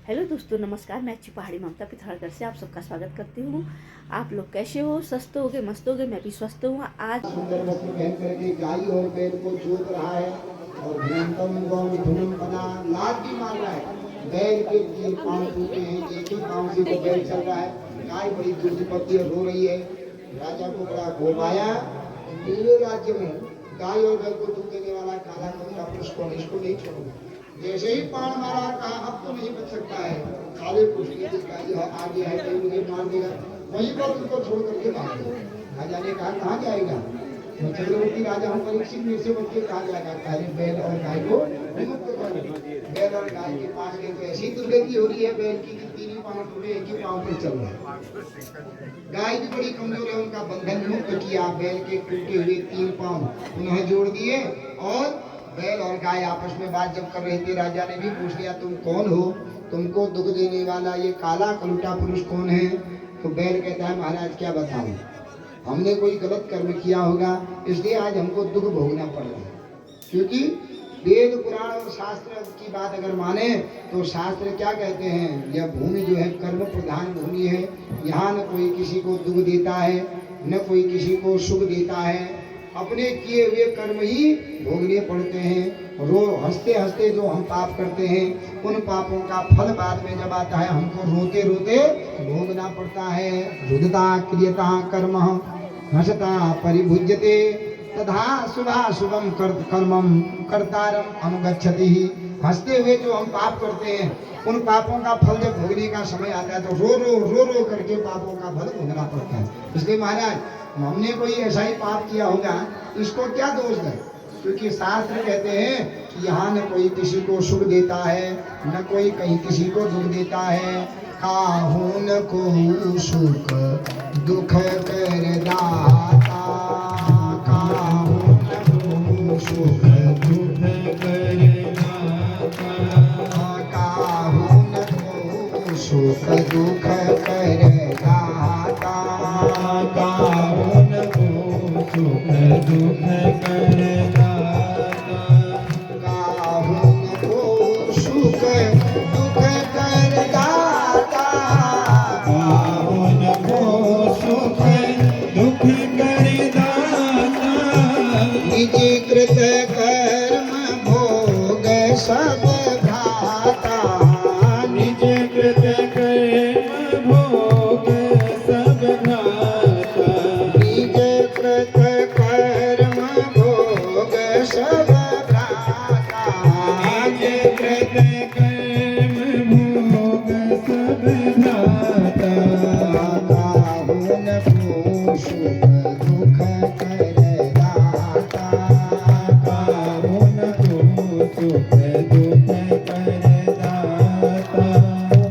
Hello दोस्तों, नमस्कार। मैं अच्छी पहाड़ी ममता पिथौरागढ़ से आप सबका स्वागत करती हूँ। आप लोग कैसे हो? स्वस्थ होगे, मस्त होगे? मैं भी स्वस्थ हूँ। आज सुंदर वस्त्र पहन करके गाय और बैल को जोत रहा है और घृतम गौ धुनम पना लात भी मार रहा है। बैल के 3 पांव टूटे हैं, एक ही पांव से वो बैल चल रहा है। गाय बड़ी दूध पड़ती है, रो रही है। राजा को बड़ा कोप आया। मेरे राज्य में गाय और बैल को दूध देने वाला काला कुत्ता पुरुष कौन, इसको नहीं छोड़ूंगा। जैसे ही पान मारा, कहा अब तो नहीं बच सकता है। काले पुरुष ने देखा यह आगे है, कहीं मुझे मार देगा, वहीं पर उनको छोड़ करके भाग गए। राजा ने कहा कहाँ जाएगा? मैं चक्रवर्ती राजा हूँ, परीक्षित में से बच्चे कहा जाएगा? पहले बैल और गाय को विमुक्त करो। बैल और गाय के पास गए तो ऐसी दुर्गति हो रही है बैल की कि 3 ही पांव टूटे, एक ही पांव पर चल रहा है। गाय भी बड़ी कमजोर है, उनका बंधन मुक्त किया। बैल के टूटे हुए 3 पांव पुनः जोड़ दिए और बैल और गाय आपस में बात जब कर रहे थे, राजा ने भी पूछ लिया तुम कौन हो? तुमको दुख देने वाला ये काला कलूटा पुरुष कौन है? तो बैल कहता है महाराज क्या बताऊं, हमने कोई गलत कर्म किया होगा, इसलिए आज हमको दुख भोगना पड़ रहा है। क्योंकि वेद पुराण और शास्त्र की बात अगर माने तो शास्त्र क्या कहते हैं, यह भूमि जो है कर्म प्रधान भूमि है। यहाँ न कोई किसी को दुख देता है, न कोई किसी को सुख देता है। अपने किए हुए कर्म ही भोगने पड़ते हैं। रो हंसते हंसते जो हम पाप करते हैं, उन पापों का फल बाद में जब आता है हमको रोते रोते भोगना पड़ता है। रुदता क्रियता कर्म हंसता परिभुज्यते तथा शुभाशुभम कर्मम कर्तारम अनुगच्छति। हंसते हुए जो हम पाप करते हैं, उन पापों का फल जब भोगने का समय आता है तो रो रो करके पापों का फल भोगना पड़ता है। इसलिए महाराज हमने कोई ऐसा ही पाप किया होगा, इसको क्या दोष है? क्योंकि शास्त्र कहते हैं कि यहाँ न कोई किसी को सुख देता है, न कोई कहीं किसी को दुख देता है। काहू न को सुख दुख कर दाता, काहू न को सुख दुख कर दाता, काहू न को सुख दुख कर दाता, काहू न को सुख दुख कर दाता, काहू न को सुख दुख कर दाता, काहू न को सुख दुख कर दाता। निज कृत कर्म भोग सब घाता, निज कृत कर्म भोग सब घाता, निज कृत कर्म भोग सब घाता, निज कृत कर्म भोग सब घाता। काहू न को सुख दुख कर दाता, काहू न को सुख दुख कर दाता।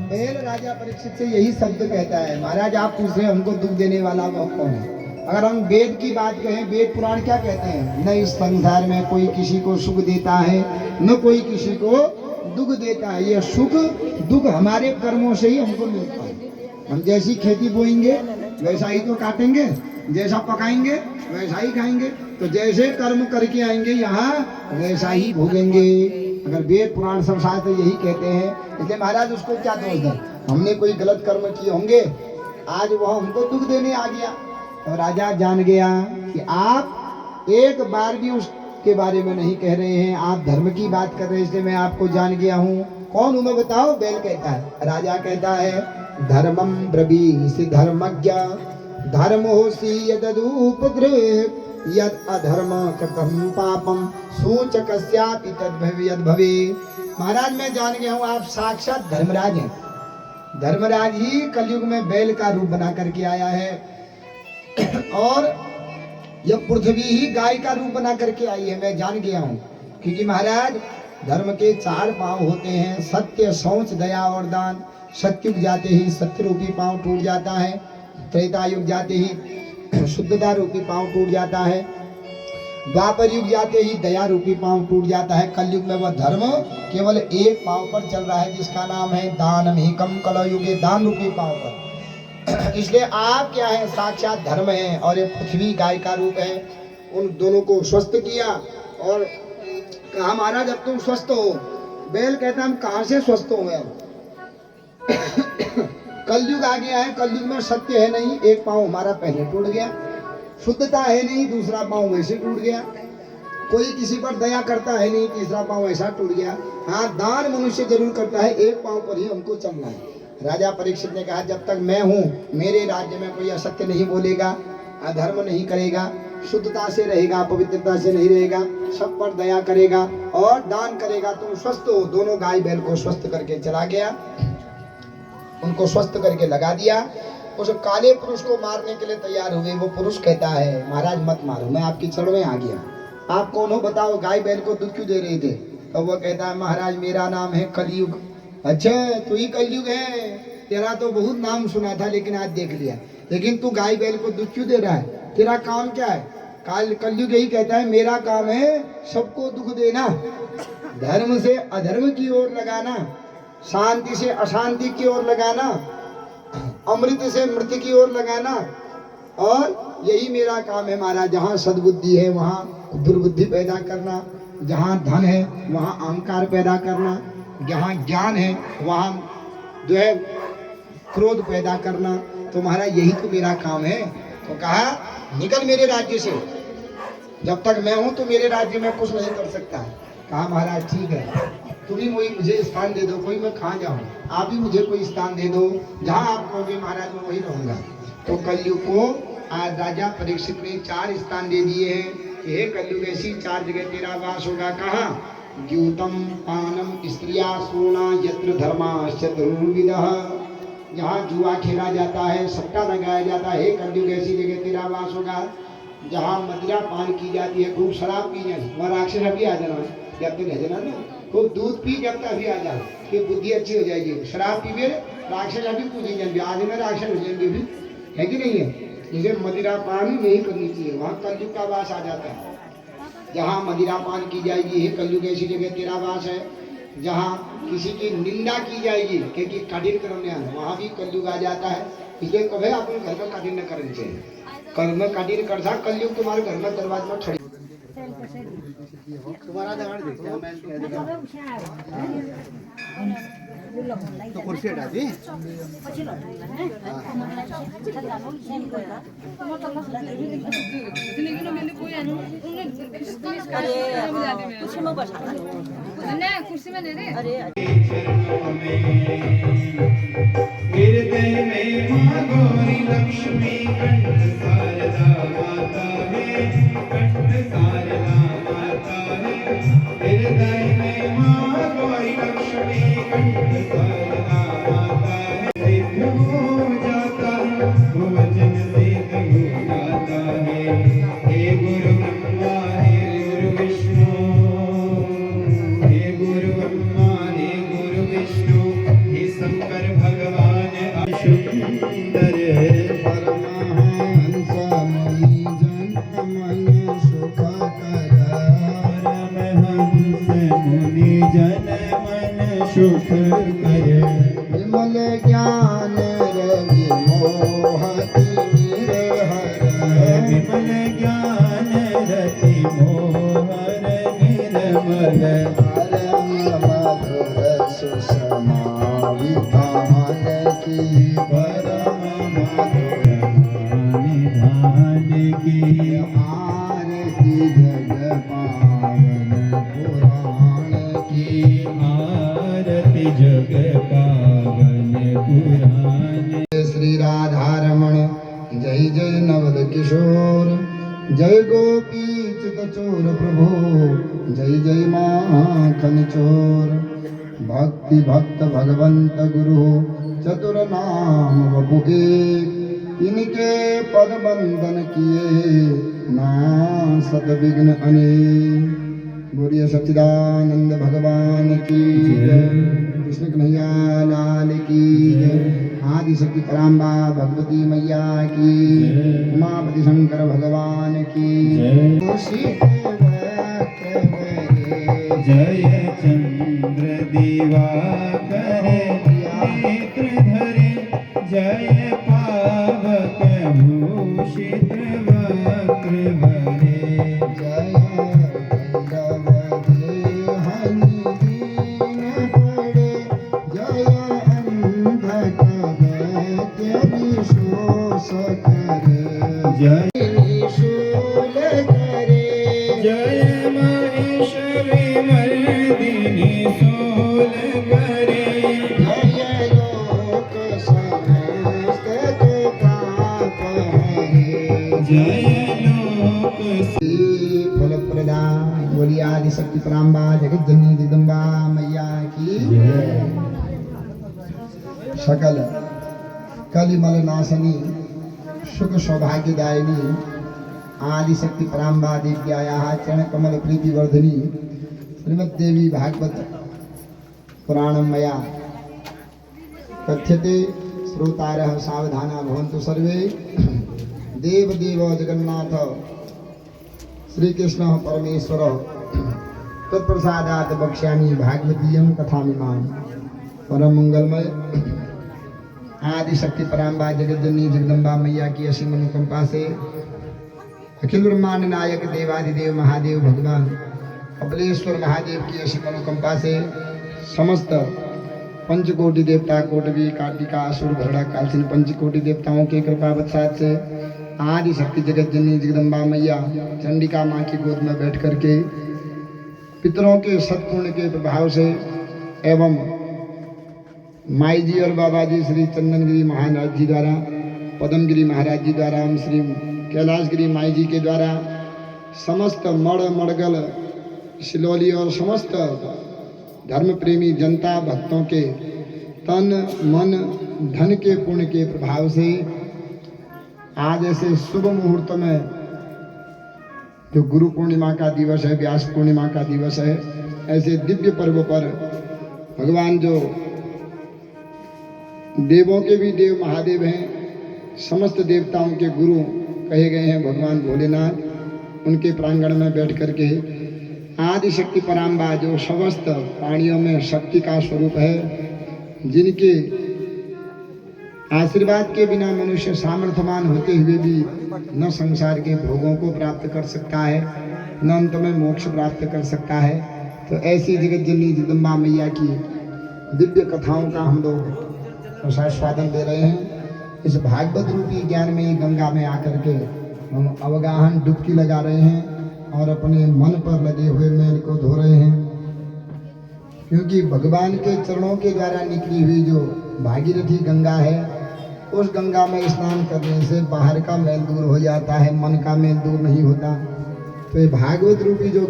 बैल राजा परीक्षित से यही शब्द कहता है, महाराज आप पूछ रहे हमको दुख देने वाला वो कौन है? अगर हम वेद की बात कहें, वेद पुराण क्या कहते हैं? न इस संसार में कोई किसी को सुख देता है, न कोई किसी को दुख देता है। यह सुख दुख हमारे कर्मों से ही हमको मिलता है। हम जैसी खेती बोएंगे वैसा ही तो काटेंगे, जैसा पकाएंगे वैसा ही खाएंगे। तो जैसे कर्म करके आएंगे यहाँ वैसा ही भोगेंगे। अगर वेद पुराण सब शास्त्र यही कहते हैं, इसलिए महाराज उसको क्या दोष है? हमने कोई गलत कर्म किए होंगे, आज वह हमको दुख देने आ गया। तो राजा जान गया कि आप एक बार भी उसके बारे में नहीं कह रहे हैं, आप धर्म की बात कर रहे हैं, इसलिए मैं आपको जान गया हूँ। कौन हूँ मैं बताओ? बैल कहता है। राजा कहता है धर्मम ब्रवीसि धर्मज्ञ धर्मोऽसि यदुपद्रव यद अधर्म कृतम पापम सूचकस्यापि तद्भवेत् भवे। महाराज मैं जान गया हूँ, आप साक्षात धर्मराज हैं। धर्मराज ही कलयुग में बैल का रूप बना करके आया है और यह पृथ्वी ही गाय का रूप बना करके आई है। मैं जान गया हूँ, क्योंकि महाराज धर्म के 4 पांव होते हैं, सत्य शौच दया और दान। सत्युग जाते ही सत्य रूपी पांव टूट जाता है, त्रेता युग जाते ही शुद्धता रूपी पांव टूट जाता है, द्वापर युग जाते ही दया रूपी पांव टूट जाता है। कलयुग में वह धर्म केवल एक पांव पर चल रहा है, जिसका नाम है दानमेकम। कलयुगे दान रूपी पांव पर। इसलिए आप क्या है? साक्षात धर्म है और ये पृथ्वी गाय का रूप है। उन दोनों को स्वस्थ किया और कहा महाराज अब तुम स्वस्थ हो। बैल कहता हम कहाँ से स्वस्थ हो? अब कलयुग आ गया है, कलयुग में सत्य है नहीं, एक पांव हमारा पहले टूट गया, शुद्धता है नहीं, दूसरा पांव वैसे टूट गया, कोई किसी पर दया करता है नहीं, तीसरा पांव ऐसा टूट गया। हाँ, दान मनुष्य जरूर करता है, एक पांव पर ही हमको चलना है। राजा परीक्षित ने कहा, जब तक मैं हूँ मेरे राज्य में कोई असत्य नहीं बोलेगा, अधर्म नहीं करेगा, शुद्धता से रहेगा, पवित्रता से नहीं रहेगा, सब पर दया करेगा और दान करेगा, तुम स्वस्थ हो। दोनों गाय बैल को स्वस्थ करके चला गया, उनको स्वस्थ करके लगा दिया। उस काले पुरुष को मारने के लिए तैयार हुए। वो पुरुष कहता है, महाराज मत मारो, मैं आपकी चरण में आ गया, आप कौन हो बताओ, गाय बैल को दूध क्यों दे रहे थे? तो वो कहता है, महाराज मेरा नाम है कलयुग। अच्छा, तू ही कलयुग है, तेरा तो बहुत नाम सुना था लेकिन आज देख लिया, लेकिन तू गाय बैल को दूध क्यों दे रहा है? तेरा काम क्या है? कलयुग यही कहता है, मेरा काम है सबको दुख देना, धर्म से अधर्म की ओर लगाना, शांति से अशांति की ओर लगाना, अमृत से मृत्यु की ओर लगाना, और यही मेरा काम है महाराज। जहाँ सद्बुद्धि है वहाँ दुर्बुद्धि पैदा करना, जहाँ धन है वहाँ अहंकार पैदा करना, जहाँ ज्ञान है वहाँ जो है क्रोध पैदा करना। तो महाराज यही तो मेरा काम है। तो कहा, निकल मेरे राज्य से, जब तक मैं हूँ तो मेरे राज्य में कुछ नहीं कर सकता। कहा, महाराज ठीक है, तुम ही मुझे स्थान दे दो, कोई मैं कहाँ जाऊँ, आप ही मुझे कोई स्थान दे दो, जहाँ आप कहोगे महाराज मैं वही रहूँगा। तो कलयुग को आज राजा परीक्षित ने 4 स्थान दे दिए हैं कि हे कलयुग, ऐसी 4 जगह तेरा वास होगा। कहाँ? द्यूतम पानम स्त्रिया सोना यत्र धर्माश्चतुर्विधः, जहाँ जुआ खेला जाता है, सट्टा लगाया जाता है, हे कलयुग ऐसी जगह तेरा वास होगा। जहाँ मदिरा पान की जाती है, खूब शराब पी जाए, वहाँ राक्षस अभी आ जाना, जब तक रह जाना ना, खूब दूध पी जब तक अभी आ जाए कि बुद्धि अच्छी हो जाएगी। शराब पीवे राक्षस अभी पूछे जाएंगे, आज में राक्षस हो जाएंगे भी, है कि नहीं है? इसे मदिरा पान नहीं करनी चाहिए, वहाँ कलयुग का वास आ जाता है। जहाँ मदिरा पान की जाएगी, हे कलयुग ऐसी जगह तेरा वास है। जहाँ किसी की निंदा की जाएगी क्योंकि कठिन कर्म है, वहाँ भी कलयुग आ जाता है। इसलिए कभी अपने घर में कठिन न करनी चाहिए, कर्म कठिन कर सा कलयुग तुम्हारे घर में दरवाजे में खड़ी तुम्हारा तो कुर्सी हटा दी। कुर्सी में दे दे। हृदय में माँ गौरी लक्ष्मी कंठ शारदा माता है, कंठ शारदा माता है। हृदय में माँ गौरी लक्ष्मी कंठ शारदा माता है। सिद्ध हो जाता है वचन, सिद्ध हो जाता है। हे गुरु ब्रह्मा हे गुरु विष्णु, हे गुरु ब्रह्मा हे गुरु विष्णु, हे शंकर भगवान सुंदर परमहंस मुनि जन मन सुखकर, परमहंस मुनि जन मन सुख कर। विमल ज्ञान रवि मोहति निरहर, विमल ज्ञान रति मोहर निर्मल। परम मधुर सुषमा विधान की, परम मधुर निधान की। आरती जग पावन पुराण की, आरती जग पावन पुराण। श्री राधा रमण जय जय नवल किशोर, जय गोपी चित चोर प्रभु, जय जय माखन चोर। भक्ति भक्त भगवंत गुरु चतुर नाम वपु एक, इनके पद बंदन किए ना सत विघ्न अनेक। बोलिए सच्चिदानंद भगवान की जय, कृष्ण कन्हैया लाल की जय। आदि शक्ति पराम्बा भगवती मैया की, उमापति शंकर भगवान की जय। जय चंद्र दिवाकर नेत्र धरे, जय पावक भूषित वक्र वरे। जय वैरव देहनि दीन पड़े, जय अंध जय लोक समस्त के ताप हरे जय लोक फल प्रदान बोली आदि शक्ति पराम्बा जगत जननी जगदम्बा मैया की सकल कलिमल नाशनी सुख सौभाग्यदायिनी आदि शक्ति पराम्बा दिव्यायाः चरण कमल प्रीति वर्धिनी श्रीमद् देवी भागवत पुराणं मया कथ्यते श्रोतारः सावधाना भवन्तु सर्वे देव देव जगन्नाथ श्री कृष्ण परमेश्वर तत्प्रसादात् वक्ष्यामि भागवतीयं कथामिमां परम मंगलमय आदि शक्ति पराम्बा जगज्जननी जगदम्बा मैया की असीम अनुकंपा से अखिल ब्रह्मांड नायक देवादिदेव महादेव भगवान कपिलेश्वर महादेव की असीम अनुकंपा से समस्त पंचकोटि देवता कोटवी कार्तिका असुर भरड़ा कालसीन पंचकोटि देवताओं के कृपा बरसात से आदि शक्ति जगत जननी जगदम्बा मैया चंडिका माँ की गोद में बैठ करके पितरों के सत्पुण्य के प्रभाव से एवं माई जी और बाबा जी श्री चंदनगिरी महाराज जी द्वारा पद्मगिरी महाराज जी द्वारा एवं श्री कैलाशगिरी माई जी के द्वारा समस्त मड़ मड़गल सिलौली और समस्त धर्म प्रेमी जनता भक्तों के तन मन धन के पुण्य के प्रभाव से आज ऐसे शुभ मुहूर्त में जो गुरु पूर्णिमा का दिवस है व्यास पूर्णिमा का दिवस है ऐसे दिव्य पर्व पर भगवान जो देवों के भी देव महादेव हैं समस्त देवताओं के गुरु कहे गए हैं भगवान भोलेनाथ उनके प्रांगण में बैठ करके आदि शक्ति पराम्बा जो समस्त प्राणियों में शक्ति का स्वरूप है जिनके आशीर्वाद के बिना मनुष्य सामर्थ्यवान होते हुए भी न संसार के भोगों को प्राप्त कर सकता है न अंत में मोक्ष प्राप्त कर सकता है तो ऐसी जगत जननी जगदम्बा मैया की दिव्य कथाओं का हम लोग स्वादन दे रहे हैं इस भागवत रूपी ज्ञान में गंगा में आकर के हम अवगाहन डुबकी लगा रहे हैं और अपने मन पर लगे हुए मैल को धो रहे हैं क्योंकि भगवान के चरणों के द्वारा निकली हुई जो भागीरथी गंगा है उस गंगा में स्नान करने से बाहर का मैल दूर हो जाता है मन का मैल दूर नहीं होता तो ये भागवत रूपी जो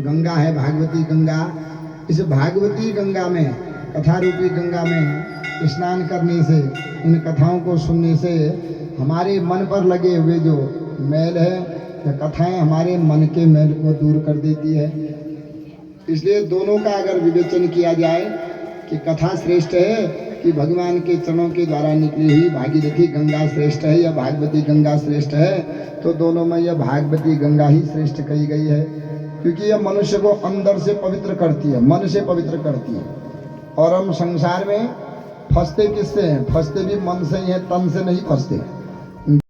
गंगा है भागवती गंगा इस भागवती गंगा में कथा रूपी गंगा में स्नान करने से इन कथाओं को सुनने से हमारे मन पर लगे हुए जो मैल है यह कथाएं हमारे मन के मैल को दूर कर देती है इसलिए दोनों का अगर विवेचन किया जाए कि कथा श्रेष्ठ है कि भगवान के चरणों के द्वारा निकली हुई भागीरथी गंगा श्रेष्ठ है या भागवती गंगा श्रेष्ठ है तो दोनों में यह भागवती गंगा ही श्रेष्ठ कही गई है क्योंकि यह मनुष्य को अंदर से पवित्र करती है मन से पवित्र करती है और हम संसार में फंसते किससे हैं फंसते भी मन से ही हैं तन से नहीं फंसते